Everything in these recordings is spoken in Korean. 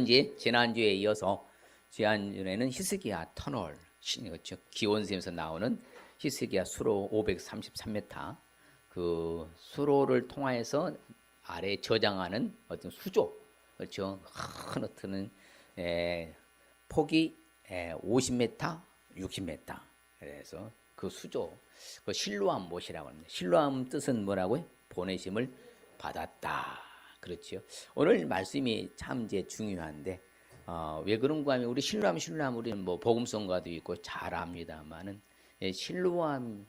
이제 지난주에 이어서 지난주에는 히스기야 터널, 기원서에서 나오는 히스기야 수로 533m 그 수로를 통하여서 아래에 저장하는 어떤 수조, 그렇죠? 큰 어떤 폭이 50m, 60m. 그래서 그 수조, 그 실로암 못이라고 합니다. 실로암 뜻은 뭐라고요? 보내심을 받았다. 그렇죠. 오늘 말씀이 참 이제 중요한데, 왜 그런가 하면 우리 실로암 우리는 뭐 복음성가도 있고 잘 압니다만은, 실로암은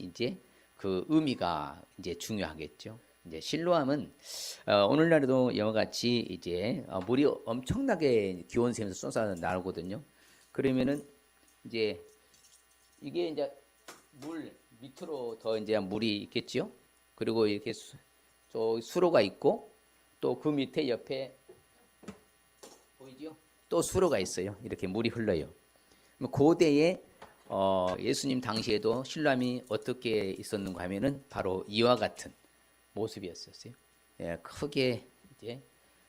이제 그 의미가 이제 중요하겠죠. 이제 실로암은 오늘날에도 이와 같이 이제 물이 엄청나게 기온샘에서 쏟아 나오거든요. 그러면은 이제 이게 이제 물 밑으로 더 이제 물이 있겠죠. 그리고 이렇게 저 수로가 있고 또 그 밑에 옆에 보이죠? 또 수로가 있어요. 이렇게 물이 흘러요. 고대에 예수님 당시에도 실로암이 어떻게 있었는가 하면은 바로 이와 같은 모습이었었어요. 크게 이제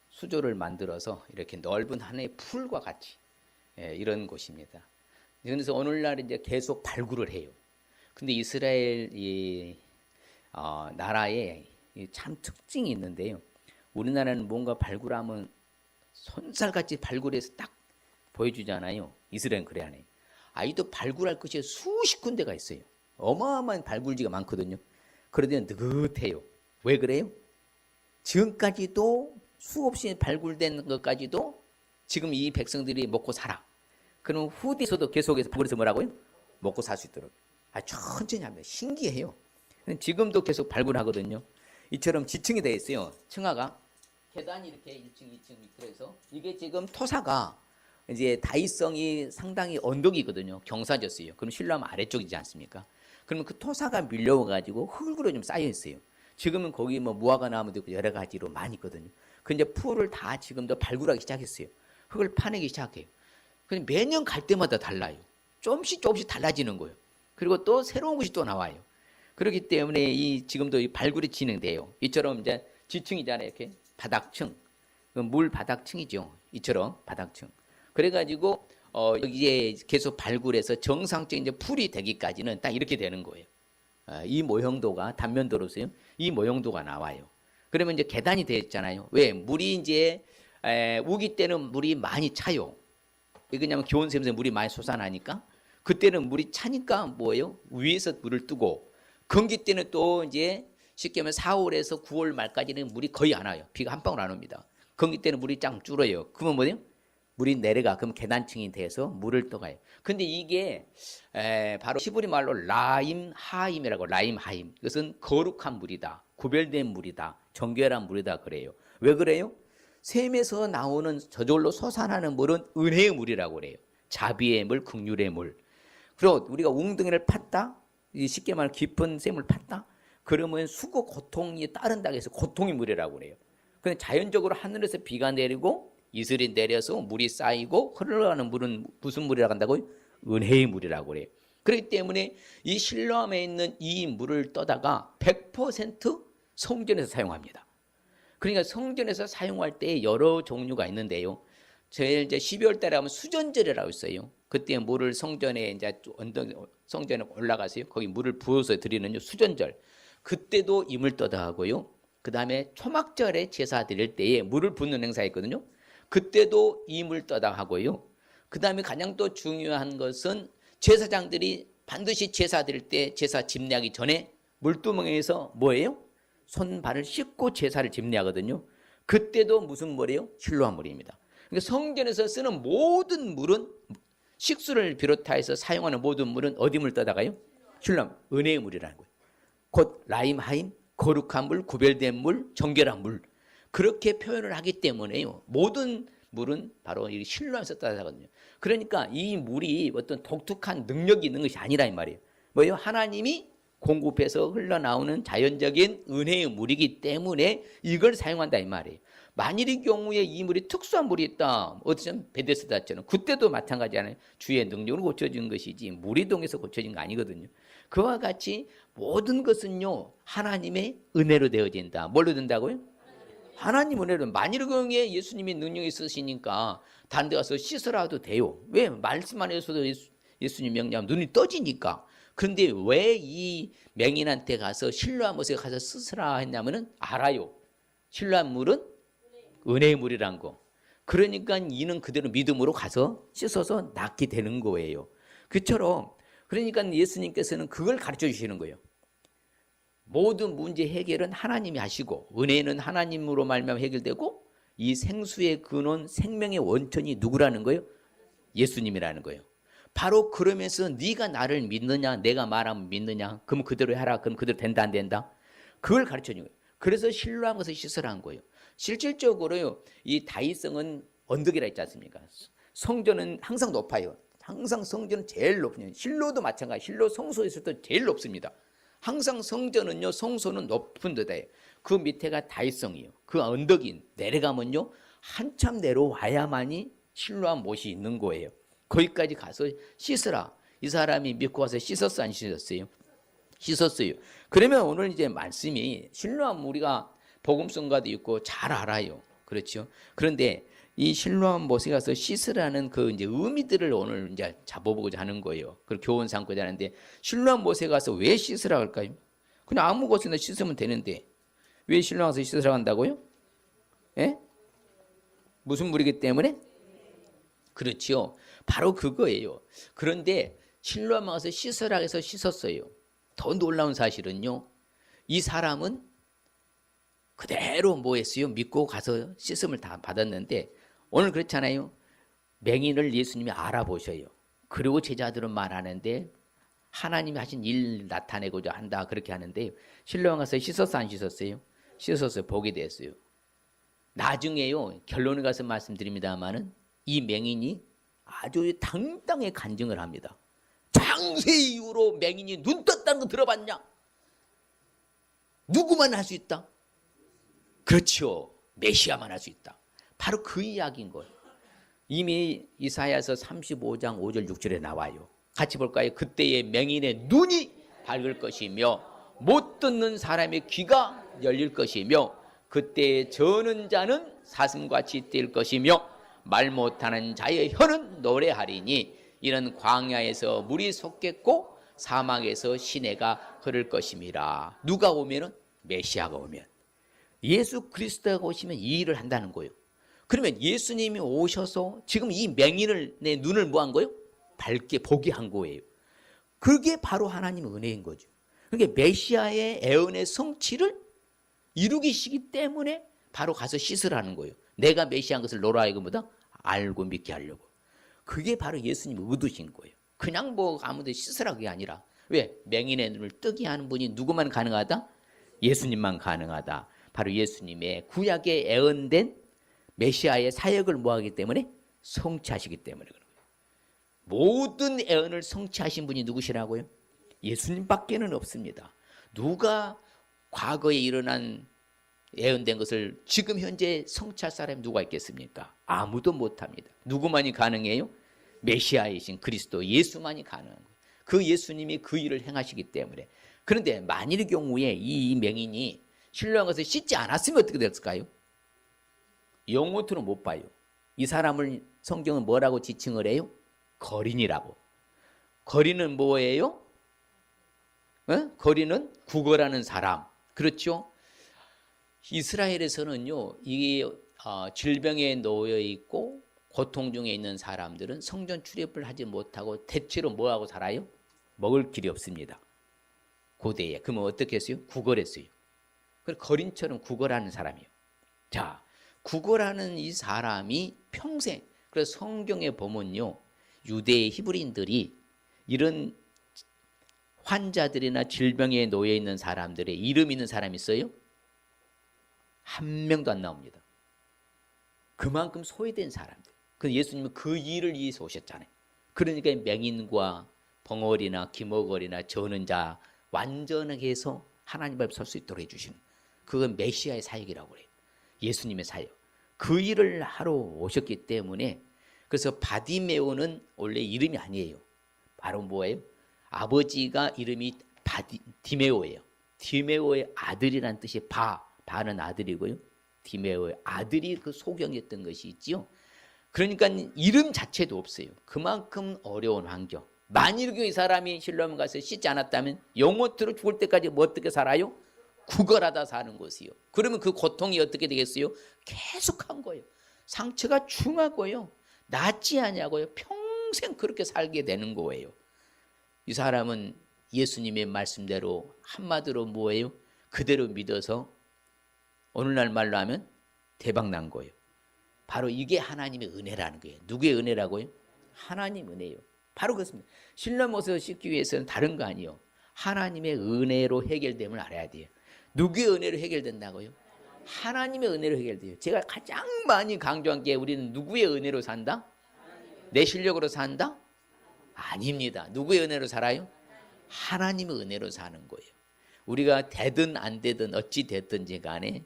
수조를 만들어서 이렇게 넓은 하나의 풀과 같이 이런 곳입니다. 그래서 오늘날 이제 계속 발굴을 해요. 근데 이스라엘 나라에 참 특징이 있는데요. 우리나라는 뭔가 발굴하면 손살같이 발굴해서 딱 보여주잖아요. 이스라엘은 그래 안 해요. 아직도 발굴할 것이 수십 군데가 있어요. 어마어마한 발굴지가 많거든요. 그런데 느긋해요. 왜 그래요? 지금까지도 수없이 발굴된 것까지도 지금 이 백성들이 먹고 살아. 그럼 후대에서도 계속해서 그래서 뭐라고요? 먹고 살 수 있도록. 천천히 합니다. 신기해요. 지금도 계속 발굴하거든요. 이처럼 지층이 되어 있어요. 층하가 계단이 이렇게 1층, 2층 밑으로 해서 이게 지금 토사가 이제 다이성이 상당히 언덕이거든요. 경사졌어요. 그럼 실로암 아래쪽이지 않습니까? 그러면 그 토사가 밀려와가지고 흙으로 좀 쌓여 있어요. 지금은 거기 뭐 무화과 나무도 있고 여러 가지로 많이 있거든요. 그 이제 풀을 다 지금도 발굴하기 시작했어요. 흙을 파내기 시작해요. 근데 매년 갈 때마다 달라요. 조금씩 달라지는 거예요. 그리고 또 새로운 것이 또 나와요. 그렇기 때문에 지금도 이 발굴이 진행돼요. 이처럼 이제 지층이잖아요. 이렇게 바닥층, 물 바닥층이죠. 이처럼 바닥층. 그래가지고 여기에 계속 발굴해서 정상적인 이제 풀이 되기까지는 딱 이렇게 되는 거예요. 이 모형도가 단면도로서요. 이 모형도가 나와요. 그러면 이제 계단이 되어 있잖아요. 왜? 물이 이제 우기 때는 물이 많이 차요. 왜냐하면 기온샘에서 물이 많이 솟아나니까 그때는 물이 차니까 뭐예요? 위에서 물을 뜨고 건기 때는 또 이제 쉽게 말하면 4월에서 9월 말까지는 물이 거의 안 와요. 비가 한 방울 안 옵니다. 건기 때는 물이 짱 줄어요. 그러면 뭐예요? 물이 내려가. 그럼 계단층이 돼서 물을 떠가요. 근데 이게 바로 히브리 말로 라임 하임이라고 라임 하임. 이것은 거룩한 물이다. 구별된 물이다. 정결한 물이다 그래요. 왜 그래요? 샘에서 나오는 저절로 솟아나는 물은 은혜의 물이라고 그래요. 자비의 물, 긍휼의 물. 그리고 우리가 웅덩이를 팠다. 쉽게 말하면 깊은 샘을 팠다. 그러면 수고 고통이 따른다고 해서 고통의 물이라고 그래요. 근데 자연적으로 하늘에서 비가 내리고 이슬이 내려서 물이 쌓이고 흘러가는 물은 무슨 물이라고 한다고요? 은혜의 물이라고 그래요. 그렇기 때문에 이 실로암에 있는 이 물을 떠다가 100% 성전에서 사용합니다. 그러니까 성전에서 사용할 때 여러 종류가 있는데요. 제일 이제 12월 달에 하면 수전절이라고 있어요. 그때 물을 성전에 이제 성전에 올라가서요. 거기 물을 부어서 드리는 수전절. 그때도 이물 떠다 하고요. 그 다음에 초막절에 제사 드릴 때에 물을 붓는 행사가 있거든요. 그때도 이물 떠다 하고요. 그 다음에 가장 또 중요한 것은 제사장들이 반드시 제사 드릴 때 제사 집례하기 전에 물두멍에서 뭐예요? 손발을 씻고 제사를 집례하거든요. 그때도 무슨 물이에요? 실로암 물입니다. 그러니까 성전에서 쓰는 모든 물은 식수를 비롯해서 사용하는 모든 물은 어디 물 떠다가요? 실로암, 은혜의 물이라는 거예요. 곧 라임 하임, 거룩한 물, 구별된 물, 정결한 물. 그렇게 표현을 하기 때문에요. 모든 물은 바로 이 실로암에서 따라가거든요. 그러니까 이 물이 어떤 독특한 능력이 있는 것이 아니라 이 말이에요. 뭐예요? 하나님이 공급해서 흘러나오는 자연적인 은혜의 물이기 때문에 이걸 사용한다 이 말이에요. 만일의 경우에 이 물이 특수한 물이 있다. 어쩌면 베데스다처럼 그때도 마찬가지잖아요. 주의 능력으로 고쳐진 것이지 물이 동해서 고쳐진 거 아니거든요. 그와 같이 모든 것은요 하나님의 은혜로 되어진다. 뭘로 된다고요? 하나님 은혜로 만일경에 예수님이 능력이 있으시니까 다른 데 가서 씻으라도 돼요. 왜? 말씀만 해서도 예수님 명령하면 눈이 떠지니까. 그런데 왜 이 맹인한테 가서 실로암 못에 가서 씻으라 했냐면은 알아요. 실로암 물은 은혜의 물이란 거. 그러니까 이는 그대로 믿음으로 가서 씻어서 낫게 되는 거예요. 그처럼 그러니까 예수님께서는 그걸 가르쳐 주시는 거예요. 모든 문제 해결은 하나님이 하시고 은혜는 하나님으로 말미암아 해결되고 이 생수의 근원 생명의 원천이 누구라는 거예요? 예수님이라는 거예요. 바로 그러면서 네가 나를 믿느냐 내가 말하면 믿느냐 그럼 그대로 해라 그럼 그대로 된다 안 된다 그걸 가르쳐 주는 거예요. 그래서 실로암 것을 씻으라는 거예요. 실질적으로요 이 다윗성은 언덕이라 했지 않습니까? 성전은 항상 높아요. 항상 성전은 제일 높아요. 실로도 마찬가지. 실로 성소에서도 제일 높습니다. 항상 성전은요 성소는 높은 데다예요. 그 밑에가 다윗성이에요. 그 언덕이 내려가면요 한참 내려와야만이 실로암 못이 있는 거예요. 거기까지 가서 씻으라. 이 사람이 믿고 와서 씻었어 안 씻었어요? 씻었어요. 그러면 오늘 이제 말씀이 실로암 우리가 복음성가도 있고 잘 알아요. 그렇죠? 그런데 이 실로암 못에 가서 씻으라는 그 이제 의미들을 오늘 이제 잡아보고자 하는 거예요. 그걸 교훈 삼고자 하는데 실로암 못에 가서 왜 씻으라 할까요? 그냥 아무 곳에나 씻으면 되는데 왜 실로암 가서 씻으라 한다고요? 예? 무슨 물이기 때문에? 그렇죠. 바로 그거예요. 그런데 실로암 가서 씻으라 해서 씻었어요. 더 놀라운 사실은요. 이 사람은 그대로 뭐 했어요? 믿고 가서 씻음을 다 받았는데 오늘 그렇잖아요. 맹인을 예수님이 알아보셔요. 그리고 제자들은 말하는데 하나님이 하신 일 나타내고자 한다 그렇게 하는데 실로암 가서 씻었어 안 씻었어요? 씻었어요. 보게 됐어요. 나중에요. 결론을 가서 말씀드립니다마는 이 맹인이 아주 당당히 간증을 합니다. 장세 이후로 맹인이 눈 떴다는 거 들어봤냐? 누구만 할 수 있다? 그렇죠. 메시아만 할 수 있다. 바로 그 이야기인 거예요. 이미 이사야서 35장 5절 6절에 나와요. 같이 볼까요? 그때의 맹인의 눈이 밝을 것이며 못 듣는 사람의 귀가 열릴 것이며 그때의 저는 자는 사슴같이 뛸 것이며 말 못하는 자의 혀는 노래하리니 이는 광야에서 물이 솟겠고 사막에서 시내가 흐를 것임이라. 누가 오면은? 메시아가 오면. 예수 그리스도가 오시면 이 일을 한다는 거예요. 그러면 예수님이 오셔서 지금 이 맹인을 내 눈을 뭐 한 거예요? 밝게 보게 한 거예요. 그게 바로 하나님의 은혜인 거죠. 그러니까 메시아의 애언의 성취를 이루기시기 때문에 바로 가서 씻으라는 거예요. 내가 메시아인 것을 너로 하여금보다 알고 믿게 하려고. 그게 바로 예수님이 의도신 거예요. 그냥 뭐 아무데 씻으라 그게 아니라. 왜? 맹인의 눈을 뜨게 하는 분이 누구만 가능하다? 예수님만 가능하다. 바로 예수님의 구약에 애언된 메시아의 사역을 뭐하기 때문에? 성취하시기 때문에 그런 거예요. 모든 애언을 성취하신 분이 누구시라고요? 예수님밖에는 없습니다. 누가 과거에 일어난 예언된 것을 지금 현재 성취할 사람이 누가 있겠습니까? 아무도 못합니다. 누구만이 가능해요? 메시아이신 그리스도 예수만이 가능한 거예요. 그 예수님이 그 일을 행하시기 때문에. 그런데 만일 경우에 이 맹인이 실로암 가서 씻지 않았으면 어떻게 됐을까요? 영원토록 못 봐요. 이 사람을 성경은 뭐라고 지칭을 해요? 거린이라고. 거린은 뭐예요? 거린은 구걸하는 사람. 그렇죠? 이스라엘에서는요, 이 질병에 놓여 있고 고통 중에 있는 사람들은 성전 출입을 하지 못하고 대체로 뭐하고 살아요? 먹을 길이 없습니다. 고대에. 그러면 어떻게 했어요? 구걸했어요. 거린처럼 구걸하는 사람이에요. 자, 구걸하는 이 사람이 평생, 그래서 성경에 보면요, 유대의 히브리인들이 이런 환자들이나 질병에 놓여 있는 사람들의 이름 있는 사람이 있어요? 한 명도 안 나옵니다. 그만큼 소외된 사람들. 그 예수님은 그 일을 위해서 오셨잖아요. 그러니까 맹인과 벙어리나 기머거리나 저는 자 완전하게 해서 하나님 앞에 설 수 있도록 해주시는, 그건 메시아의 사역이라고 그래요. 예수님의 사역. 그 일을 하러 오셨기 때문에. 그래서 바디메오는 원래 이름이 아니에요. 바로 뭐예요? 아버지가 이름이 디메오예요. 디메오의 아들이란 뜻이 바는 아들이고요. 디메오의 아들이 그 소경이었던 것이 있지요. 그러니까 이름 자체도 없어요. 그만큼 어려운 환경. 만일 이 사람이 실로암 가서 씻지 않았다면 영원토록 죽을 때까지 뭐 어떻게 살아요? 구걸하다 사는 것이요. 그러면 그 고통이 어떻게 되겠어요? 계속한 거예요. 상처가 중하고요. 낫지 않냐고요. 평생 그렇게 살게 되는 거예요. 이 사람은 예수님의 말씀대로 한마디로 뭐예요? 그대로 믿어서 어느 날 말로 하면 대박 난 거예요. 바로 이게 하나님의 은혜라는 거예요. 누구의 은혜라고요? 하나님 은혜예요. 바로 그렇습니다. 신랑 옷을 씻기 위해서는 다른 거 아니에요. 하나님의 은혜로 해결됨을 알아야 돼요. 누구의 은혜로 해결된다고요? 하나님의 은혜로 해결돼요. 제가 가장 많이 강조한 게 우리는 누구의 은혜로 산다? 내 실력으로 산다? 아닙니다. 누구의 은혜로 살아요? 하나님의 은혜로 사는 거예요. 우리가 되든 안 되든 어찌 됐든지 간에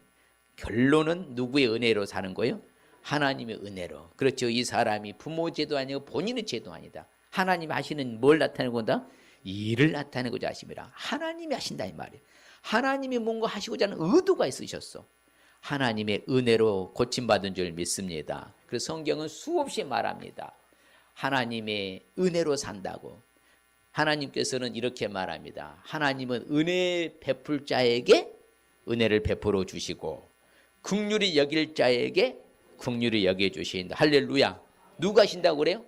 결론은 누구의 은혜로 사는 거예요? 하나님의 은혜로. 그렇죠. 이 사람이 부모 죄도 아니고 본인의 죄도 아니다. 하나님 하시는 뭘 나타내고 한다? 일을 나타내고자 하심이라. 하나님이 하신다 이 말이에요. 하나님이 뭔가 하시고자 하는 의도가 있으셨어. 하나님의 은혜로 고침받은 줄 믿습니다. 그래서 성경은 수없이 말합니다. 하나님의 은혜로 산다고. 하나님께서는 이렇게 말합니다. 하나님은 은혜 베풀 자에게 은혜를 베풀어 주시고 긍휼히 여길 자에게 긍휼히 여겨 주신다. 할렐루야. 누가 하신다고 그래요?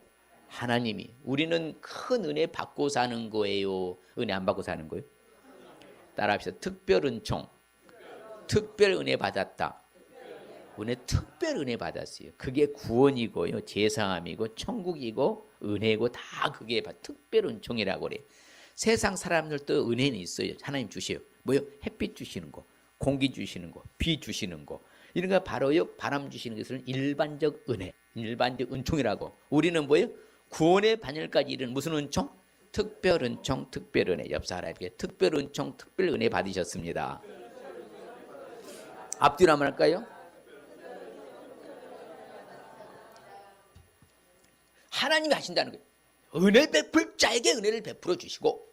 하나님이. 우리는 큰 은혜 받고 사는 거예요? 은혜 안 받고 사는 거예요? 따라합시다. 특별 은총. 특별 은혜 받았다. 특별 은혜 받았어요. 그게 구원이고요. 제사함이고 천국이고 은혜고 다 그게 특별 은총이라고 그래요. 세상 사람들도 은혜는 있어요. 하나님 주셔요. 뭐요? 햇빛 주시는 거, 공기 주시는 거, 비 주시는 거. 이런 거 바로요. 바람 주시는 것을 일반적 은혜, 일반적 은총이라고. 우리는 뭐예요? 구원의 반열까지 이르는 무슨 은총? 특별 은총, 특별 은혜. 옆 사람에게 특별 은총, 특별 은혜 받으셨습니다. 앞뒤로 한번 할까요? 하나님이 하신다는 거예요. 은혜 베풀 자에게 은혜를 베풀어 주시고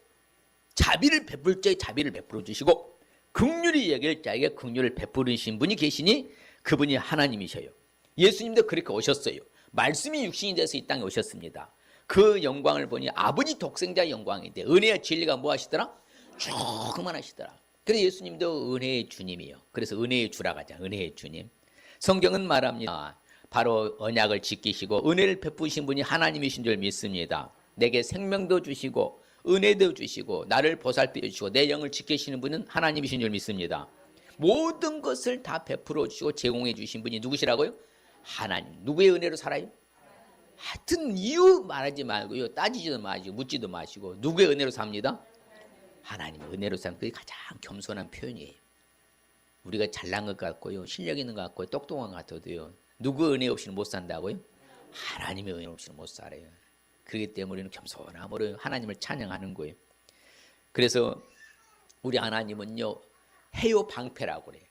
자비를 베풀 자에게 자비를 베풀어 주시고 긍휼히 여길 자에게 긍휼을 베푸르신 분이 계시니 그분이 하나님이셔요. 예수님도 그렇게 오셨어요. 말씀이 육신이 돼서 이 땅에 오셨습니다. 그 영광을 보니 아버지 독생자의 영광인데 은혜와 진리가 뭐 하시더라? 조그만 하시더라. 그래서 예수님도 은혜의 주님이요. 그래서 은혜의 주라고 하자. 은혜의 주님. 성경은 말합니다. 바로 언약을 지키시고 은혜를 베푸신 분이 하나님이신 줄 믿습니다. 내게 생명도 주시고 은혜도 주시고 나를 보살펴 주시고 내 영을 지키시는 분은 하나님이신 줄 믿습니다. 모든 것을 다 베풀어 주시고 제공해 주신 분이 누구시라고요? 하나님. 누구의 은혜로 살아요? 하여튼 이유 말하지 말고요. 따지지도 마시고 묻지도 마시고 누구의 은혜로 삽니다? 하나님의 은혜로 사는 그게 가장 겸손한 표현이에요. 우리가 잘난 것 같고요. 실력 있는 것 같고요. 똑똑한 것 같아도요. 누구 은혜 없이는 못 산다고요? 하나님의 은혜 없이는 못 살아요. 그렇기 때문에 우리는 겸손함으로 하나님을 찬양하는 거예요. 그래서 우리 하나님은요. 해요 방패라고 그래요.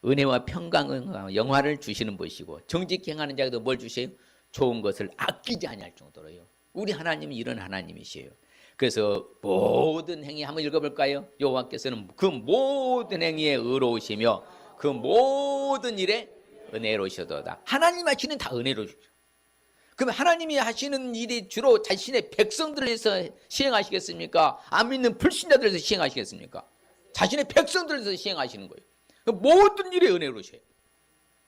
은혜와 평강과 영화를 주시는 분이시고 정직히 행하는 자에게도 뭘 주세요? 좋은 것을 아끼지 아니할 정도로요. 우리 하나님이 이런 하나님이시에요. 그래서 모든 행위 한번 읽어볼까요? 여호와께서는 그 모든 행위에 의로우시며 그 모든 일에 은혜로우시도다. 하나님 하시는 다 은혜로우시죠. 그럼 하나님이 하시는 일이 주로 자신의 백성들을 위해서 시행하시겠습니까? 안 믿는 불신자들을 위해서 시행하시겠습니까? 자신의 백성들을 위해서 시행하시는 거예요. 모든 일에 은혜로우셔요.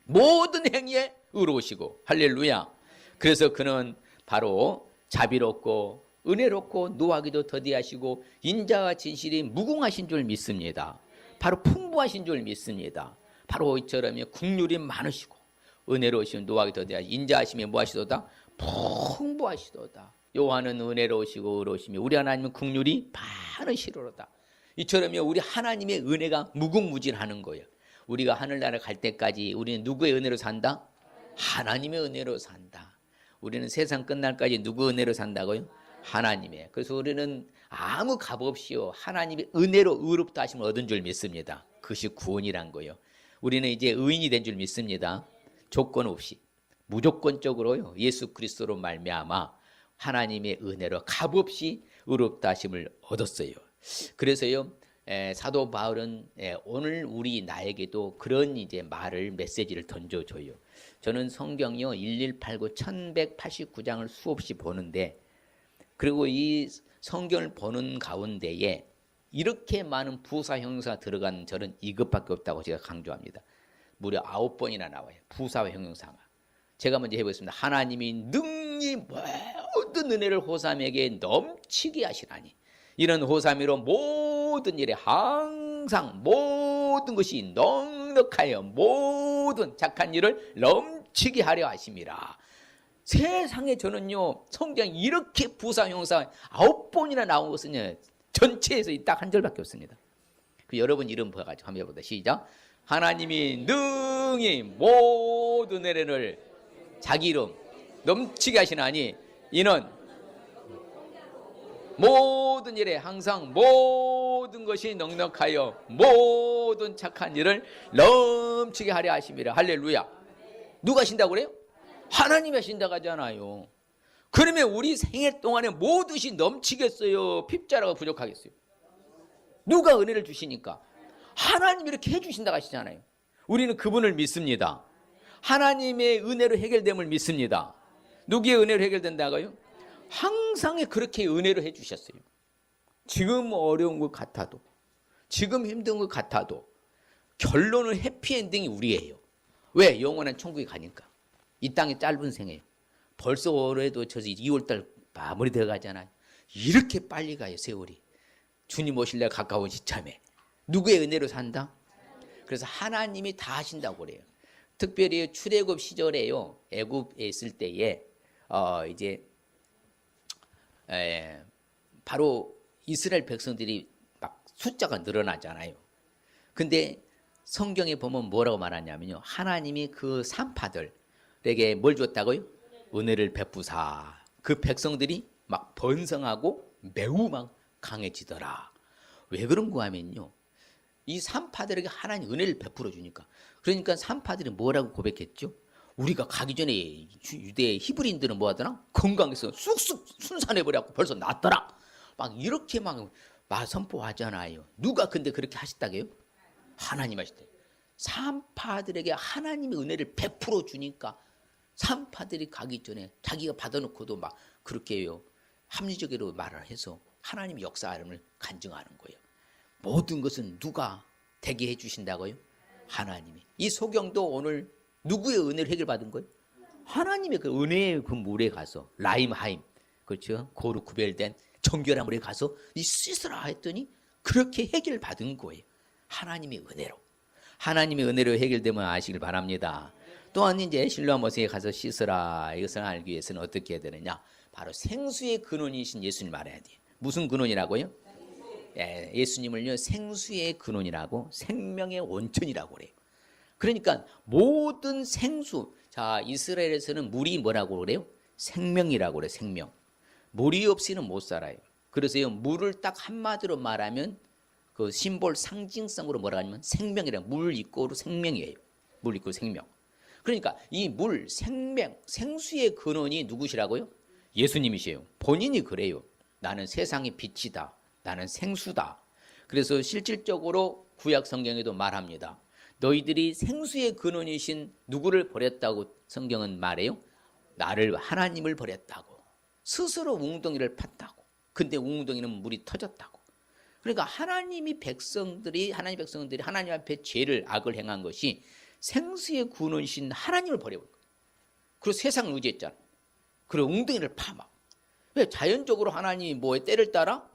모든 행위에 의로우시고 할렐루야. 그래서 그는 바로 자비롭고 은혜롭고 노하기도 더디하시고 인자와 진실이 무궁하신 줄 믿습니다. 바로 풍부하신 줄 믿습니다. 바로 이처럼 긍휼이 많으시고 은혜로우시고 노하기 더디하시고 인자하심이 무하시도다? 풍부하시도다. 요한은 은혜로우시고 의로우시며 우리 하나님은 긍휼이 많으시로다. 이처럼요 우리 하나님의 은혜가 무궁무진하는 거예요. 우리가 하늘나라 갈 때까지 우리는 누구의 은혜로 산다? 하나님의 은혜로 산다. 우리는 세상 끝날까지 누구 은혜로 산다고요? 하나님의. 그래서 우리는 아무 값 없이요 하나님의 은혜로 의롭다 하심을 얻은 줄 믿습니다. 그것이 구원이란 거예요. 우리는 이제 의인이 된 줄 믿습니다. 조건 없이 무조건적으로요 예수 그리스도로 말미암아 하나님의 은혜로 값 없이 의롭다 하심을 얻었어요. 그래서요 사도 바울은 오늘 나에게도 그런 이제 메시지를 던져줘요. 저는 성경이요 1189 1189장을 수없이 보는데, 그리고 이 성경을 보는 가운데에 이렇게 많은 부사 형용사 들어간 절은 이것밖에 없다고 제가 강조합니다. 무려 9번이나 나와요. 부사와 형용사가. 제가 먼저 해보겠습니다. 하나님이 능히 모든 은혜를 호삼에게 넘치게 하시나니 이런 호삼이로 모든 일에 항상 모든 것이 넉넉하여 모든 착한 일을 넘치게 하려 하심이라. 세상에 저는요 성경 이렇게 부사 형용사 9번이나 나온 것은 전체에서 딱 한 절밖에 없습니다. 그 여러분 이름 보여가지고 한번 해보자. 시작. 하나님이 능히 모든 은혜를 자기 이름 넘치게 하시나니 이는 모든 일에 항상 모든 것이 넉넉하여 모든 착한 일을 넘치게 하려 하심이라. 할렐루야. 누가 하신다고 그래요? 하나님이 하신다고 하잖아요. 그러면 우리 생애 동안에 무엇이 넘치겠어요? 핍자라가 부족하겠어요? 누가 은혜를 주시니까? 하나님이 이렇게 해주신다고 하시잖아요. 우리는 그분을 믿습니다. 하나님의 은혜로 해결됨을 믿습니다. 누구의 은혜로 해결된다고요? 항상 그렇게 은혜로 해주셨어요. 지금 어려운 것 같아도, 지금 힘든 것 같아도 결론은 해피엔딩이 우리예요. 왜? 영원한 천국에 가니까. 이 땅이 짧은 생애예요. 벌써 올해도 저 2월달 마무리되어 가잖아요. 이렇게 빨리 가요, 세월이. 주님 오실래 가까운 시참에. 누구의 은혜로 산다? 그래서 하나님이 다 하신다고 그래요. 특별히 출애굽 시절에요, 애굽에 있을 때에 이제 바로 이스라엘 백성들이 막 숫자가 늘어나잖아요. 근데 성경에 보면 뭐라고 말하냐면요, 하나님이 그 산파들에게 뭘 줬다고요? 은혜를 베푸사. 그 백성들이 막 번성하고 매우 막 강해지더라. 왜 그런가 하면요, 이 산파들에게 하나님 은혜를 베풀어 주니까. 그러니까 산파들이 뭐라고 고백했죠? 우리가 가기 전에 유대 히브리인들은 뭐 하더라? 건강해서 쑥쑥 순산해버려갖고 벌써 낫더라. 막 이렇게 막 선포하잖아요. 누가 근데 그렇게 하셨다고요? 하나님 하셨대요. 산파들에게 하나님의 은혜를 베풀어 주니까 산파들이 가기 전에 자기가 받아놓고도 막 그렇게요 합리적으로 말을 해서 하나님 역사를 간증하는 거예요. 모든 것은 누가 되게 해주신다고요? 하나님이. 이 소경도 오늘 누구의 은혜를 해결받은 거예요? 하나님의 그 은혜의 그 물에 가서 라임하임, 그렇죠? 고루 구별된 정결한 물에 가서 이 씻으라 했더니 그렇게 해결받은 거예요. 하나님의 은혜로. 하나님의 은혜로 해결되면 아시길 바랍니다. 또한 이제 실로암못에 가서 씻으라, 이것을 알기 위해서는 어떻게 해야 되느냐? 바로 생수의 근원이신 예수님 알아야 돼요. 무슨 근원이라고요? 예수님을요 생수의 근원이라고, 생명의 원천이라고 그래요. 그러니까 모든 생수, 자 이스라엘에서는 물이 뭐라고 그래요? 생명이라고 그래요. 생명. 물이 없이는 못 살아요. 그래서요 물을 딱 한마디로 말하면 그 심볼 상징성으로 뭐라 하냐면 생명이라고, 물 이꼬르 생명이에요. 물 이꼬르 생명. 그러니까 이 물, 생명, 생수의 근원이 누구시라고요? 예수님이시에요. 본인이 그래요. 나는 세상의 빛이다. 나는 생수다. 그래서 실질적으로 구약 성경에도 말합니다. 너희들이 생수의 근원이신 누구를 버렸다고 성경은 말해요? 나를, 하나님을 버렸다고. 스스로 웅덩이를 팠다고. 근데 웅덩이는 물이 터졌다고. 그러니까 하나님 백성들이 하나님 앞에 죄를, 악을 행한 것이 생수의 근원이신 하나님을 버려버린 거예요. 그리고 세상을 의지했잖아. 그리고 웅덩이를 파막. 왜? 자연적으로 하나님이 뭐에 때를 따라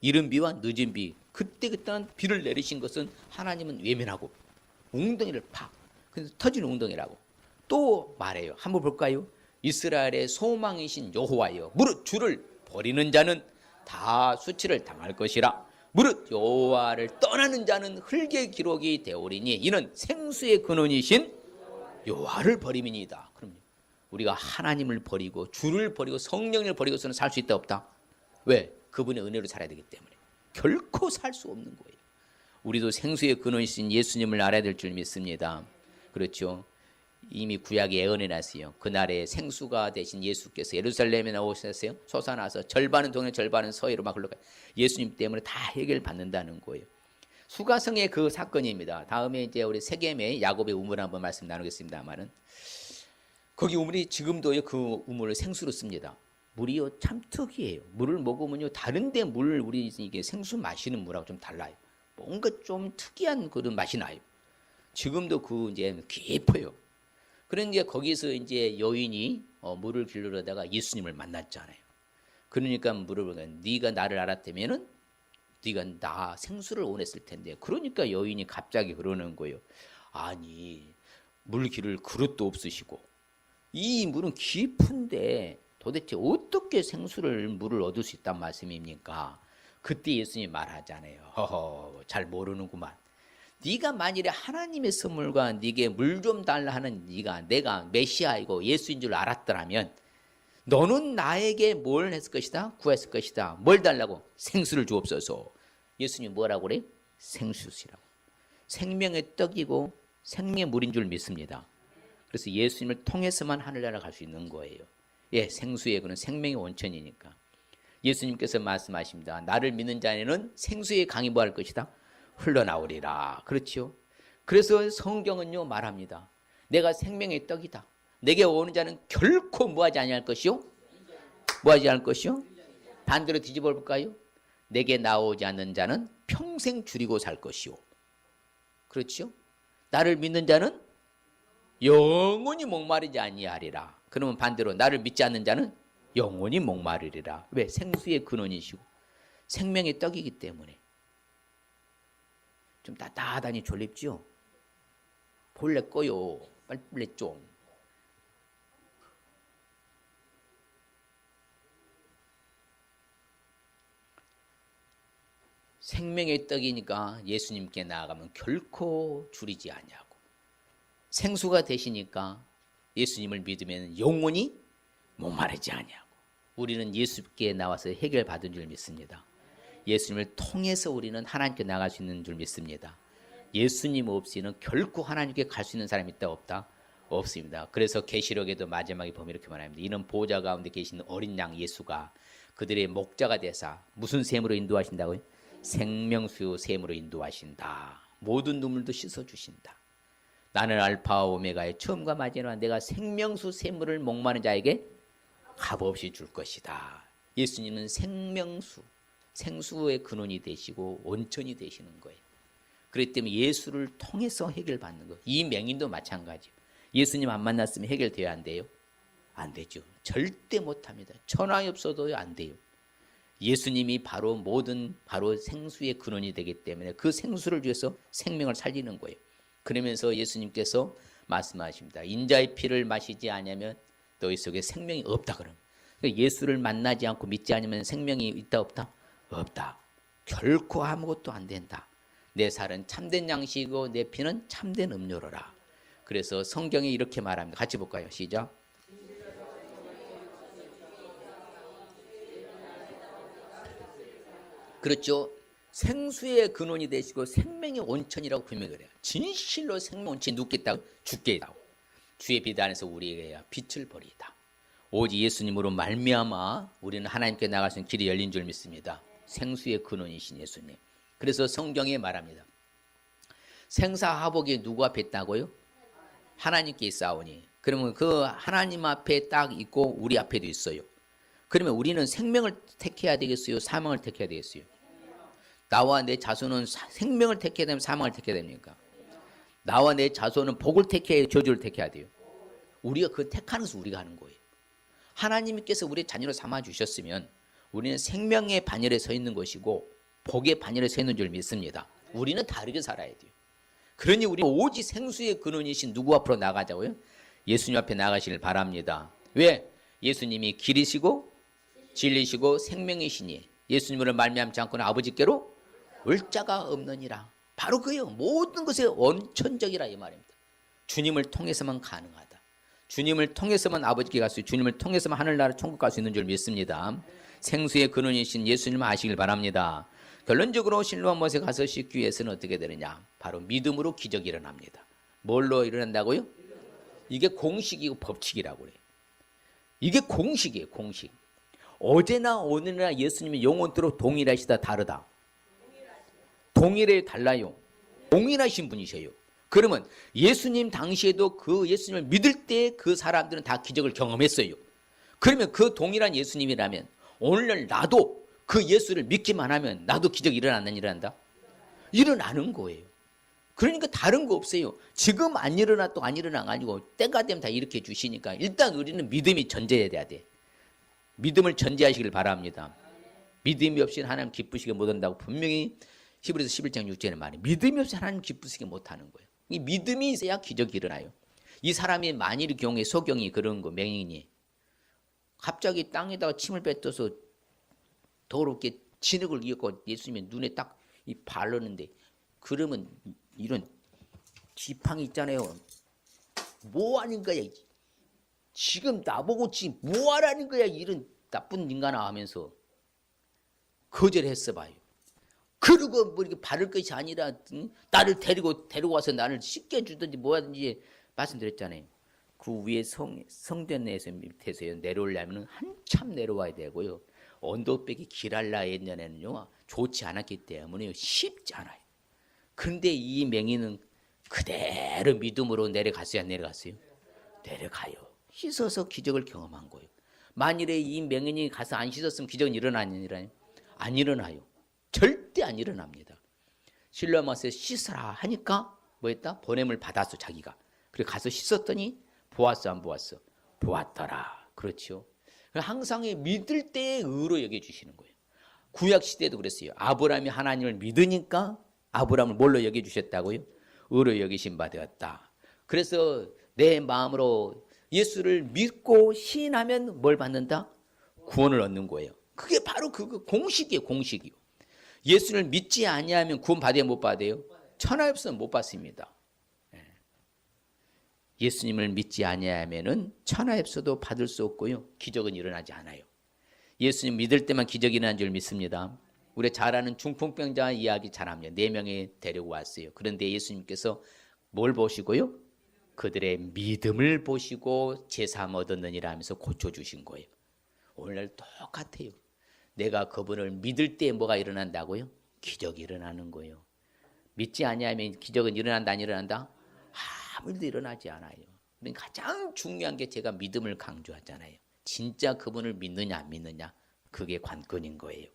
이른 비와 늦은 비, 그때그때 비를 내리신 것은 하나님은 외면하고 웅덩이를 파. 그래서 터진 웅덩이라고 또 말해요. 한번 볼까요? 이스라엘의 소망이신 여호와여, 무릇 주를 버리는 자는 다 수치를 당할 것이라. 무릇 여호와를 떠나는 자는 흙의 기록이 되오리니 이는 생수의 근원이신 여호와를 버림이니이다. 그럼요. 우리가 하나님을 버리고 주를 버리고 성령을 버리고서는 살 수 있다 없다? 왜? 그분의 은혜로 살아야 되기 때문에. 결코 살 수 없는 거예요. 우리도 생수의 근원이신 예수님을 알아야 될 줄 믿습니다. 그렇죠. 이미 구약에 예언해놨어요. 그날에 생수가 되신 예수께서 예루살렘에 나오셨어요. 솟아나서 절반은 동해 절반은 서해로 막 흘러가요. 예수님 때문에 다 해결받는다는 거예요. 수가성의 그 사건입니다. 다음에 이제 우리 세겜의 야곱의 우물 한번 말씀 나누겠습니다만은 거기 우물이 지금도 그 우물을 생수로 씁니다. 물이요 참 특이해요. 물을 먹으면요 다른데 물 우리 이게 생수 마시는 물하고 좀 달라요. 뭔가 좀 특이한 그런 맛이 나요. 지금도 그 이제 깊어요. 그런데 거기서 이제 여인이 물을 길르려다가 예수님을 만났잖아요. 그러니까 물을 보면 네가 나를 알았다면은 네가 나 생수를 원했을 텐데. 그러니까 여인이 갑자기 그러는 거예요. 아니 물 기를 그릇도 없으시고 이 물은 깊은데 도대체 어떻게 물을 얻을 수 있단 말씀입니까? 그때 예수님이 말하잖아요. 허허 잘 모르는구만. 네가 만일에 하나님의 선물과 네게 물 좀 달라 하는 내가 메시아이고 예수인 줄 알았더라면 너는 나에게 뭘 했을 것이다? 구했을 것이다. 뭘 달라고? 생수를 주옵소서. 예수님이 뭐라고 그래? 생수시라고. 생명의 떡이고 생명의 물인 줄 믿습니다. 그래서 예수님을 통해서만 하늘나라 갈 수 있는 거예요. 예, 생수의 그는 생명의 원천이니까. 예수님께서 말씀하십니다. 나를 믿는 자에는 생수의 강이 뭐 할 것이다? 흘러나오리라. 그렇지요? 그래서 성경은요 말합니다. 내가 생명의 떡이다. 내게 오는 자는 결코 뭐하지 아니할 것이요? 뭐하지 않을 것이요? 반대로 뒤집어 볼까요? 내게 나오지 않는 자는 평생 줄이고 살 것이요. 그렇죠? 나를 믿는 자는 영원히 목마르지 아니하리라. 그러면 반대로 나를 믿지 않는 자는 영원히 목마르리라. 왜? 생수의 근원이시고 생명의 떡이기 때문에. 좀 따뜻하니 졸립지요? 볼래 꺼요. 빨리 좀. 생명의 떡이니까 예수님께 나아가면 결코 줄이지 아니하고 생수가 되시니까 예수님을 믿으면 영원히 목마르지 아니하고 우리는 예수께 나와서 해결받은 줄 믿습니다. 예수님을 통해서 우리는 하나님께 나갈 수 있는 줄 믿습니다. 예수님 없이는 결코 하나님께 갈 수 있는 사람이 있다 없다? 없습니다. 그래서 계시록에도 마지막에 보면 이렇게 말합니다. 이는 보좌 가운데 계신 어린 양 예수가 그들의 목자가 되사 무슨 샘으로 인도하신다고요? 생명수 샘으로 인도하신다. 모든 눈물도 씻어주신다. 나는 알파와 오메가의 처음과 마지막이라 내가 생명수 샘물을 목마른 자에게 값없이 줄 것이다. 예수님은 생수의 근원이 되시고 원천이 되시는 거예요. 그렇기 때문에 예수를 통해서 해결받는 거예요. 이 맹인도 마찬가지예요. 예수님 안 만났으면 해결돼야 안 돼요? 안 되죠. 절대 못합니다. 천하에 없어도 안 돼요. 예수님이 바로 생수의 근원이 되기 때문에 그 생수를 위해서 생명을 살리는 거예요. 그러면서 예수님께서 말씀하십니다. 인자의 피를 마시지 않으면 너희 속에 생명이 없다. 그럼 예수를 만나지 않고 믿지 않으면 생명이 있다 없다? 없다. 결코 아무것도 안 된다. 내 살은 참된 양식이고 내 피는 참된 음료로라. 그래서 성경에 이렇게 말합니다. 같이 볼까요? 시작. 그렇죠. 생수의 근원이 되시고 생명의 원천이라고 분명히 그래요. 진실로 생명 원천이 눕겠다고 죽겠다고. 주의 빛 안에서 우리에게 빛을 버리다. 오직 예수님으로 말미암아 우리는 하나님께 나갈 수 있는 길이 열린 줄 믿습니다. 생수의 근원이신 예수님. 그래서 성경에 말합니다. 생사화복이 누구 앞에 있다고요? 하나님께 있사오니. 그러면 그 하나님 앞에 딱 있고 우리 앞에도 있어요. 그러면 우리는 생명을 택해야 되겠어요? 사망을 택해야 되겠어요? 나와 내 자손은 생명을 택해야 되면 사망을 택해야 됩니까? 나와 내 자손은 복을 택해야 저주를 택해야 돼요? 우리가 그 택하는 것을 우리가 하는 거예요. 하나님께서 우리 자녀로 삼아주셨으면 우리는 생명의 반열에 서 있는 것이고 복의 반열에 서 있는 줄 믿습니다. 우리는 다르게 살아야 돼요. 그러니 우리 오직 생수의 근원이신 누구 앞으로 나가자고요? 예수님 앞에 나가시길 바랍니다. 왜? 예수님이 길이시고 진리시고 생명이시니 예수님으로 말미암지 않고는 아버지께로 올 자가 없느니라. 바로 그예요. 모든 것의 원천적이라 이 말입니다. 주님을 통해서만 가능하다. 주님을 통해서만 아버지께 갈 수 있고 주님을 통해서만 하늘나라 천국 갈 수 있는 줄 믿습니다. 생수의 근원이신 예수님을 아시길 바랍니다. 결론적으로 실로암 못에 가서 씻기 위해서는 어떻게 되느냐? 바로 믿음으로 기적이 일어납니다. 뭘로 일어난다고요? 이게 공식이고 법칙이라고 그래요. 이게 공식이에요. 공식. 어제나 오늘이나 예수님이 영원토록 동일하시다 다르다? 동일해 달라요. 동일하신 분이셔요. 그러면 예수님 당시에도 그 예수님을 믿을 때 그 사람들은 다 기적을 경험했어요. 그러면 그 동일한 예수님이라면 오늘날 나도 그 예수를 믿기만 하면 나도 기적이 일어난다? 일어나는 거예요. 그러니까 다른 거 없어요. 지금 안 일어나 또 안 일어난 거 아니고 때가 되면 다 일으켜 주시니까 일단 우리는 믿음이 전제해야 돼. 믿음을 전제하시길 바랍니다. 믿음이 없이 하나님 기쁘시게 못한다고 분명히 히브리서 11장 6절에 말해. 믿음이 없이 하나님 기쁘시게 못하는 거예요. 이 믿음이 있어야 기적이 일어나요. 이 사람이 만일 경우에 소경이 그런 거 맹인이 갑자기 땅에다가 침을 뱉어서 더럽게 진흙을 이었고 예수님의 눈에 딱 이 바르는데 그러면 이런 지팡이 있잖아요. 뭐 하는 거야? 지금 나보고 지금 뭐 하라는 거야? 이런 나쁜 인간아 하면서 거절했어 봐요. 그리고 뭐 이렇게 바를 것이 아니라 나를 데리고 와서 나를 씻게 주든지 뭐 하든지 말씀드렸잖아요. 그 위에 성전 내에서 밑에서요 내려오려면 한참 내려와야 되고요. 언덕백이 길할라 옛날에는요 좋지 않았기 때문에 쉽지 않아요. 그런데 이 맹인은 그대로 믿음으로 내려갔어요, 안 내려갔어요? 내려가요. 씻어서 기적을 경험한 거예요. 만일에 이 맹인이 가서 안 씻었으면 기적은 일어나느니라요? 안 일어나요. 절대 안 일어납니다. 실로암에서 씻으라 하니까 뭐했다? 보냄을 받았어 자기가. 그래 가서 씻었더니 보았어 안 보았어? 보았더라. 그렇죠. 항상 믿을 때의 의로 여겨주시는 거예요. 구약시대도 그랬어요. 아브라함이 하나님을 믿으니까 아브라함을 뭘로 여겨주셨다고요? 의로 여기신 바 되었다. 그래서 내 마음으로 예수를 믿고 시인하면 뭘 받는다? 구원을 얻는 거예요. 그게 바로 그 공식이에요. 공식이요. 예수를 믿지 아니하면 구원 받아야 못 받아요? 천하에 없으면 못 받습니다. 예수님을 믿지 아니하면은 천하에 없어도 받을 수 없고요. 기적은 일어나지 않아요. 예수님 믿을 때만 기적이 일어나는 줄 믿습니다. 우리 잘 아는 중풍병자 이야기 잘합니다. 4명이 데리고 왔어요. 그런데 예수님께서 뭘 보시고요? 그들의 믿음을 보시고 제삼 얻었느니라 하면서 고쳐주신 거예요. 오늘날 똑같아요. 내가 그분을 믿을 때 뭐가 일어난다고요? 기적이 일어나는 거예요. 믿지 아니하면 기적은 일어난다 안 일어난다? 아무도 일어나지 않아요. 그러니까 가장 중요한 게 제가 믿음을 강조하잖아요. 진짜 그분을 믿느냐 안 믿느냐 그게 관건인 거예요.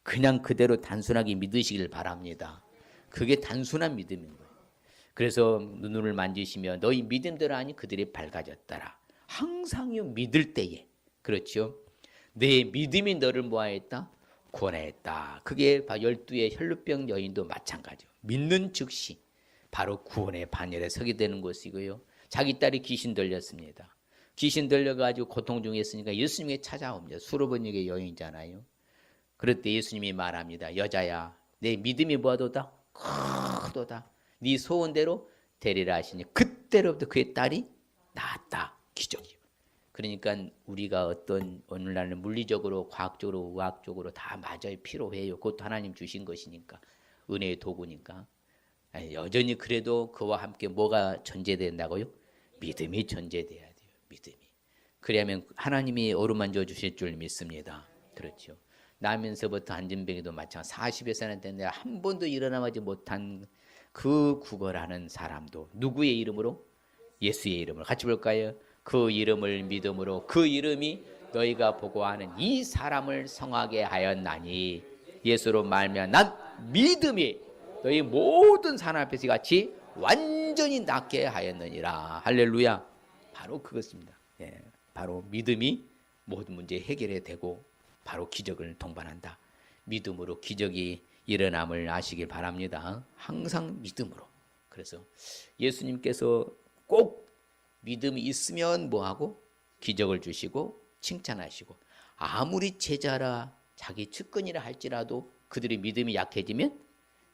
그냥 그대로 단순하게 믿으시길 바랍니다. 그게 단순한 믿음인 거예요. 그래서 눈을 만지시며 너희 믿음대로 하니 그들이 밝아졌더라. 항상요 믿을 때에 그렇죠. 내 믿음이 너를 뭐하였다? 구원했다. 그게 12의 혈루병 여인도 마찬가지요. 믿는 즉시 바로 구원의 반열에 서게 되는 것이고요. 자기 딸이 귀신 들렸습니다. 귀신 들려가지고 고통 중에 있으니까 예수님에게 찾아옵니다. 수로번역의 여인이잖아요. 그럴 때 예수님이 말합니다. 여자야 내 믿음이 뭐하도다? 크도다. 네 소원대로 되리라 하시니 그때로부터 그의 딸이 나았다. 기적이요. 그러니까 우리가 어떤 오늘날은 물리적으로 과학적으로 의학적으로 다 맞아요. 필요해요. 그것도 하나님 주신 것이니까 은혜의 도구니까 여전히 그래도 그와 함께 뭐가 전제된다고요? 믿음이 전제돼야 돼요. 믿음이. 그래야면 하나님이 어루만져 주실 줄 믿습니다. 그렇죠. 나면서부터 안진병에도 마찬가지 40여 살이 됐는데 한 번도 일어나지 못한 그 구걸하는 사람도 누구의 이름으로? 예수의 이름으로. 같이 볼까요? 그 이름을 믿음으로 그 이름이 너희가 보고 하는 이 사람을 성하게 하였나니 예수로 말미암아 난 믿음이 너희 모든 사람 앞에서 같이 완전히 낫게 하였느니라. 할렐루야. 바로 그것입니다. 예, 바로 믿음이 모든 문제 해결해 되고 바로 기적을 동반한다. 믿음으로 기적이 일어남을 아시길 바랍니다. 항상 믿음으로. 그래서 예수님께서 꼭 믿음이 있으면 뭐하고? 기적을 주시고 칭찬하시고 아무리 제자라 자기 측근이라 할지라도 그들의 믿음이 약해지면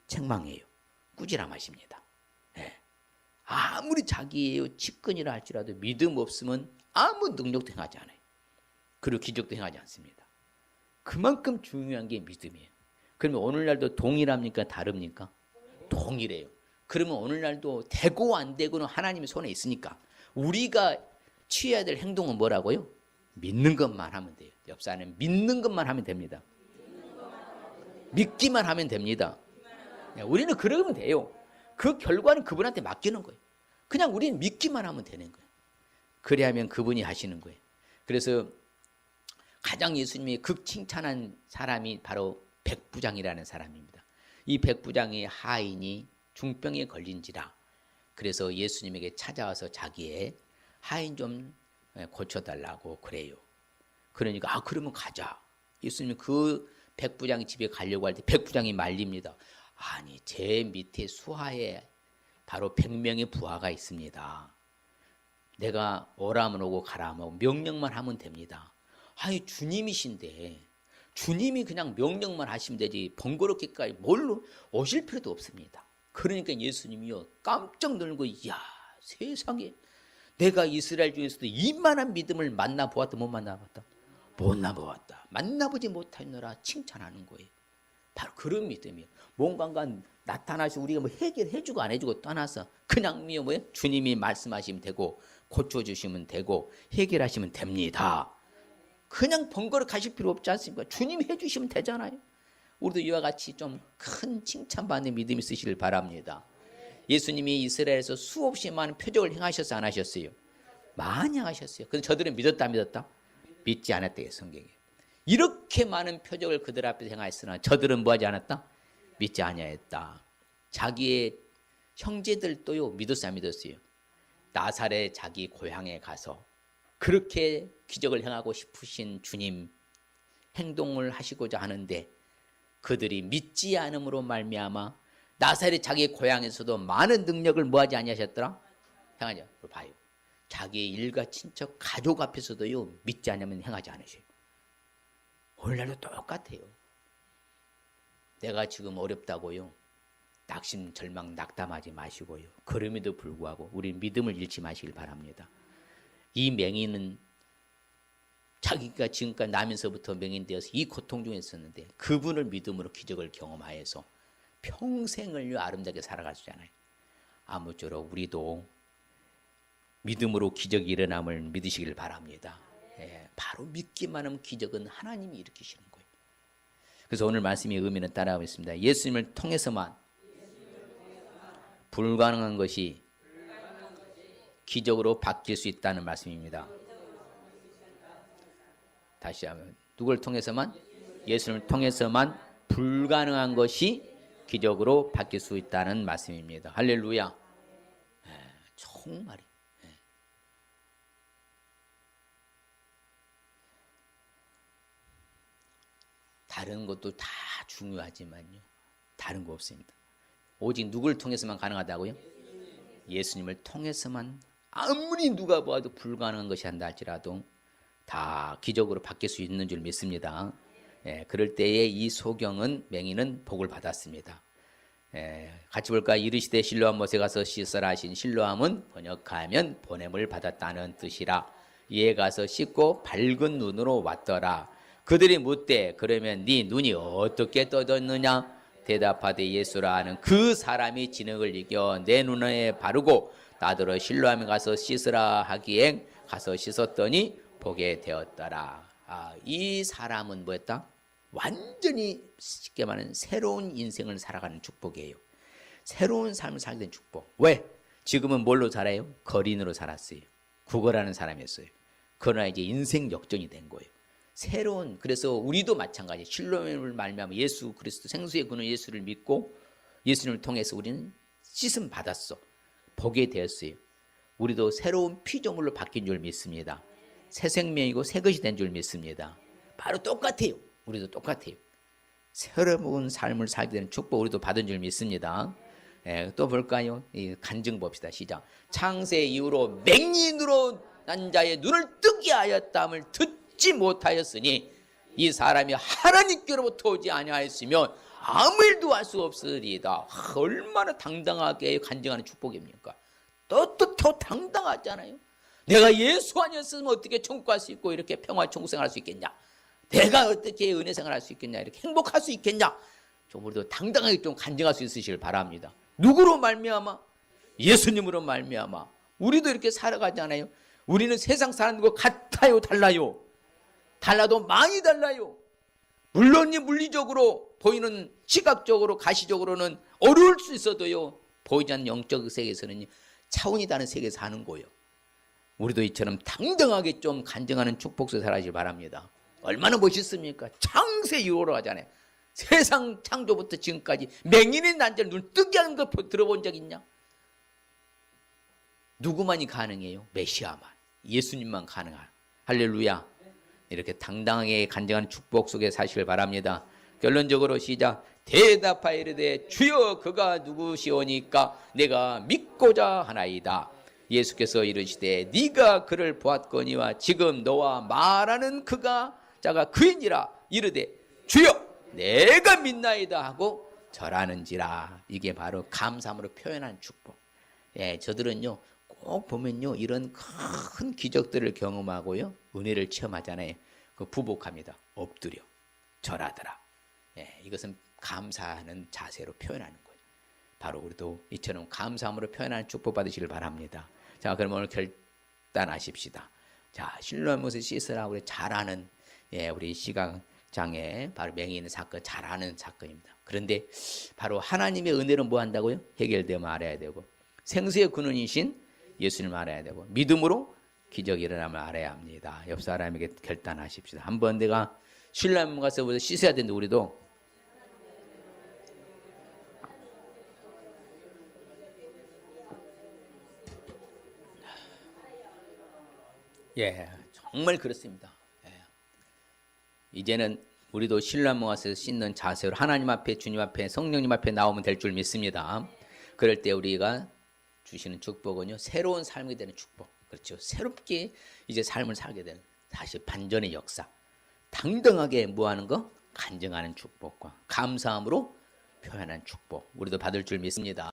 책망해요. 꾸지람하십니다. 네. 아무리 자기의 측근이라 할지라도 믿음 없으면 아무 능력도 행하지 않아요. 그리고 기적도 행하지 않습니다. 그만큼 중요한 게 믿음이에요. 그러면 오늘날도 동일합니까? 다릅니까? 동일해요. 그러면 오늘날도 되고 안 되고는 하나님의 손에 있으니까 우리가 취해야 될 행동은 뭐라고요? 믿는 것만 하면 돼요. 옆 사람은 믿는 것만 하면 됩니다. 믿기만 하면 됩니다. 우리는 그러면 돼요. 그 결과는 그분한테 맡기는 거예요. 그냥 우리는 믿기만 하면 되는 거예요. 그래야면 그분이 하시는 거예요. 그래서 가장 예수님이 극칭찬한 사람이 바로 백부장이라는 사람입니다. 이 백부장의 하인이 중병에 걸린지라 그래서 예수님에게 찾아와서 자기의 하인 좀 고쳐달라고 그래요. 그러니까 그러면 가자. 예수님이 그 백부장 집에 가려고 할 때 백부장이 말립니다. 아니 제 밑에 수하에 바로 100명의 부하가 있습니다. 내가 오라면 오고 가라면 오고 명령만 하면 됩니다. 아니 주님이신데 주님이 그냥 명령만 하시면 되지 번거롭게까지 뭘로 오실 필요도 없습니다. 그러니까 예수님이요 깜짝 놀고 이야 세상에 내가 이스라엘 중에서도 이만한 믿음을 만나보았다 못 만나봤다? 못 만나보았다. 만나보지 못하느라 칭찬하는 거예요. 바로 그런 믿음이에요. 뭔가 나타나서 우리가 뭐 해결해주고 안 해주고 떠나서 그냥 뭐예요? 주님이 말씀하시면 되고 고쳐주시면 되고 해결하시면 됩니다. 그냥 번거롭게 가실 필요 없지 않습니까? 주님이 해주시면 되잖아요. 우리도 이와 같이 좀 큰 칭찬받는 믿음이 있으시길 바랍니다. 예수님이 이스라엘에서 수없이 많은 표적을 행하셨어요? 안 하셨어요? 많이 하셨어요. 근데 저들은 믿었다 안 믿었다? 믿지 않았대요. 성경에. 이렇게 많은 표적을 그들 앞에서 행하였으나 저들은 뭐하지 않았다? 믿지 아니하였다. 자기의 형제들도요 믿었어요 안 믿었어요? 나사렛 자기 고향에 가서 그렇게 기적을 행하고 싶으신 주님 행동을 하시고자 하는데 그들이 믿지 않음으로 말미암아 나사렛 자기 고향에서도 많은 능력을 뭐하지 아니하셨더라? 행하죠. 봐요. 자기의 일가 친척 가족 앞에서도요 믿지 않으면 행하지 않으셔요. 오늘날도 똑같아요. 내가 지금 어렵다고요 낙심 절망 낙담하지 마시고요 그럼에도 불구하고 우리 믿음을 잃지 마시길 바랍니다. 이 맹인은 자기가 지금까지 나면서부터 맹인되어서 이 고통 중에 있었는데 그분을 믿음으로 기적을 경험하여서 평생을 아름답게 살아갈 수 있잖아요. 아무쪼록 우리도 믿음으로 기적이 일어남을 믿으시길 바랍니다. 바로 믿기만 하면 기적은 하나님이 일으키시는 거예요. 그래서 오늘 말씀의 의미는 따라가겠습니다. 예수님을 통해서만 불가능한 것이 기적으로 바뀔 수 있다는 말씀입니다. 다시 하면 누구를 통해서만? 예수님을 통해서만 불가능한 것이 기적으로 바뀔 수 있다는 말씀입니다. 할렐루야. 정말이. 다른 것도 다 중요하지만요. 다른 거 없습니다. 오직 누구를 통해서만 가능하다고요? 예수님을 통해서만 아무리 누가 봐도 불가능한 것이 한다 할지라도 다 기적으로 바뀔 수 있는 줄 믿습니다. 그럴 때에 이 소경은 맹인은 복을 받았습니다. 같이 볼까? 이르시되 실로암 못에 가서 씻으라 하신 실로암은 번역하면 보냄을 받았다는 뜻이라. 이에 가서 씻고 밝은 눈으로 왔더라. 그들이 묻되 그러면 네 눈이 어떻게 떠졌느냐? 대답하되 예수라 하는 그 사람이 진흙을 이겨 내 눈에 바르고 나더러 실로암에 가서 씻으라 하기에 가서 씻었더니 보게 되었더라. 이 사람은 뭐였다? 완전히 쉽게 말하면 새로운 인생을 살아가는 축복이에요. 새로운 삶을 살게 된 축복. 왜? 지금은 뭘로 살아요? 거린으로 살았어요. 구걸하는 사람이었어요. 그러나 이제 인생 역전이 된 거예요. 새로운, 그래서 우리도 마찬가지. 실로암을 말미암아 예수 그리스도 생수의 근원 예수를 믿고 예수님을 통해서 우리는 씻음 받았어. 보게 되었어요. 우리도 새로운 피조물로 바뀐 줄 믿습니다. 새 생명이고 새 것이 된 줄 믿습니다. 바로 똑같아요. 우리도 똑같아요. 새로운 삶을 살게 되는 축복 우리도 받은 줄 믿습니다. 또 볼까요? 간증 봅시다. 시작. 창세 이후로 맹인으로 난 자의 눈을 뜨게 하였다함을 듣지 못하였으니 이 사람이 하나님께로부터 오지 아니하였으면 아무 일도 할 수 없으리이다. 얼마나 당당하게 간증하는 축복입니까? 떳떳하고 당당하잖아요. 내가 예수 아니었으면 어떻게 천국 갈 수 있고 이렇게 평화 천국 생활할 수 있겠냐? 내가 어떻게 은혜 생활할 수 있겠냐? 이렇게 행복할 수 있겠냐? 좀 우리도 당당하게 좀 간증할 수 있으시길 바랍니다. 누구로 말미암아? 예수님으로 말미암아. 우리도 이렇게 살아가잖아요. 우리는 세상 사람들과 같아요, 달라요? 달라도 많이 달라요. 물론 이 물리적으로 보이는 시각적으로 가시적으로는 어려울 수 있어도요, 보이지 않는 영적 세계에서는 차원이 다른 세계에서 사는 거예요. 우리도 이처럼 당당하게 좀 간증하는 축복 속에 살아가길 바랍니다. 얼마나 멋있습니까? 창세 이후로 하잖아요. 세상 창조부터 지금까지 맹인의 난자를 눈 뜨게 하는 거 들어본 적 있냐? 누구만이 가능해요? 메시아만, 예수님만 가능한. 할렐루야. 이렇게 당당하게 간증하는 축복 속에 사시길 바랍니다. 결론적으로 시작. 대답하여 이르되 주여 그가 누구시오니까 내가 믿고자 하나이다. 예수께서 이르시되 네가 그를 보았거니와 지금 너와 말하는 그가 자가 그이니라. 이르되 주여 내가 믿나이다 하고 절하는지라. 이게 바로 감사함으로 표현한 축복. 예, 저들은요 꼭 보면요 이런 큰 기적들을 경험하고요 은혜를 체험하잖아요. 그 부복합니다. 엎드려 절하더라. 예, 이것은 감사하는 자세로 표현하는 거예요. 바로 우리도 이처럼 감사함으로 표현하는 축복 받으시길 바랍니다. 자, 그럼 오늘 결단하십시다. 자, 실로암 못을 씻으라. 우리 잘 아는, 예, 우리 시각장애 바로 맹인의 사건 잘 아는 사건입니다. 그런데 바로 하나님의 은혜로 뭐 한다고요? 해결되면 알아야 되고, 생수의 근원이신 예수님을 알아야 되고, 믿음으로 기적이 일어나면 알아야 합니다. 옆 사람에게 결단하십시다. 한번 내가 신라면 가서 씻어야 되는데 우리도 예, 정말 그렇습니다. 예. 이제는 우리도 신랑 모아서 씻는 자세로 하나님 앞에, 주님 앞에, 성령님 앞에 나오면 될 줄 믿습니다. 그럴 때 우리가 주시는 축복은요, 새로운 삶이 되는 축복. 그렇죠. 새롭게 이제 삶을 살게 되는 다시 반전의 역사. 당당하게 뭐하는 거? 간증하는 축복과 감사함으로 표현한 축복. 우리도 받을 줄 믿습니다.